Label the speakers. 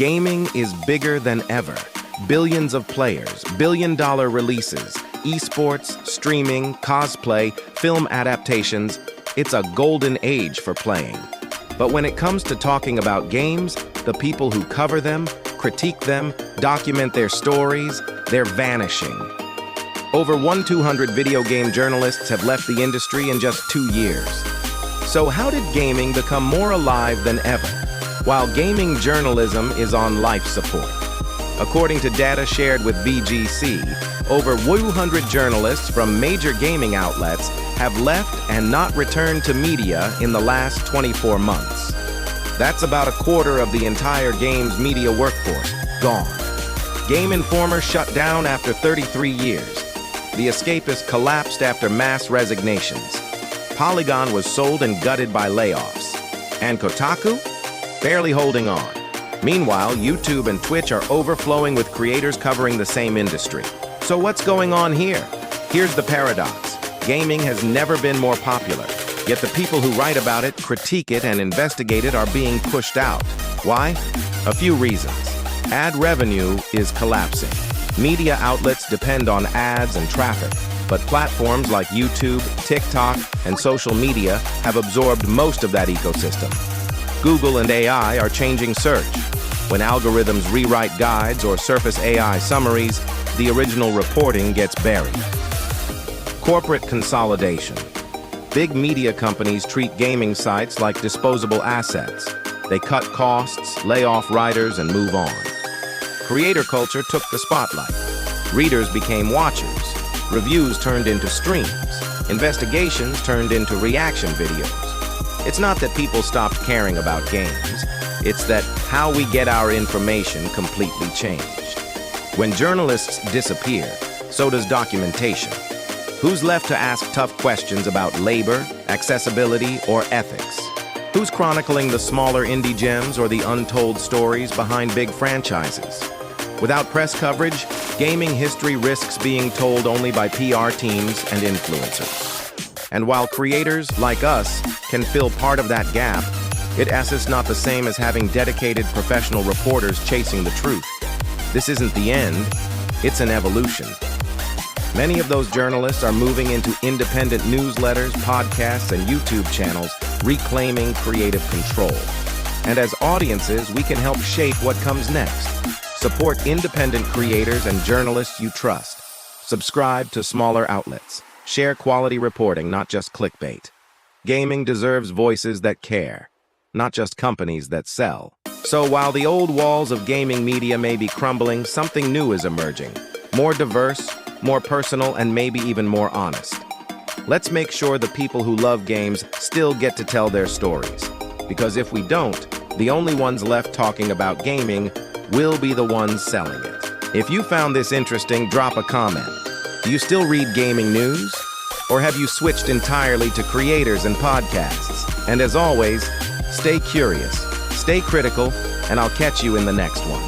Speaker 1: Gaming is bigger than ever. Billions of players, billion-dollar releases, esports, streaming, cosplay, film adaptations. It's a golden age for playing. But when it comes to talking about games, the people who cover them, critique them, document their stories, they're vanishing. Over 200 video game journalists have left the industry in just 2 years. So how did gaming become more alive than ever, while gaming journalism is on life support? According to data shared with VGC, over 100 journalists from major gaming outlets have left and not returned to media in the last 24 months. That's about a quarter of the entire games media workforce gone. Game Informer shut down after 33 years. The Escapist collapsed after mass resignations. Polygon was sold and gutted by layoffs. And Kotaku? Barely holding on. Meanwhile, YouTube and Twitch are overflowing with creators covering the same industry. So what's going on here? Here's the paradox. Gaming has never been more popular, yet the people who write about it, critique it, and investigate it are being pushed out. Why? A few reasons. Ad revenue is collapsing. Media outlets depend on ads and traffic, but platforms like YouTube, TikTok, and social media have absorbed most of that ecosystem. Google and AI are changing search. When algorithms rewrite guides or surface AI summaries, the original reporting gets buried. Corporate consolidation. Big media companies treat gaming sites like disposable assets. They cut costs, lay off writers, and move on. Creator culture took the spotlight. Readers became watchers. Reviews turned into streams. Investigations turned into reaction videos. It's not that people stopped caring about games. It's that how we get our information completely changed. When journalists disappear, so does documentation. Who's left to ask tough questions about labor, accessibility, or ethics? Who's chronicling the smaller indie gems or the untold stories behind big franchises? Without press coverage, gaming history risks being told only by PR teams and influencers. And while creators, like us, can fill part of that gap, it's not the same as having dedicated professional reporters chasing the truth. This isn't the end, it's an evolution. Many of those journalists are moving into independent newsletters, podcasts, and YouTube channels, reclaiming creative control. And as audiences, we can help shape what comes next. Support independent creators and journalists you trust. Subscribe to smaller outlets. Share quality reporting, not just clickbait. Gaming deserves voices that care, not just companies that sell. So while the old walls of gaming media may be crumbling, something new is emerging. More diverse, more personal, and maybe even more honest. Let's make sure the people who love games still get to tell their stories. Because if we don't, the only ones left talking about gaming will be the ones selling it. If you found this interesting, drop a comment. Do you still read gaming news? Or have you switched entirely to creators and podcasts? And as always, stay curious, stay critical, and I'll catch you in the next one.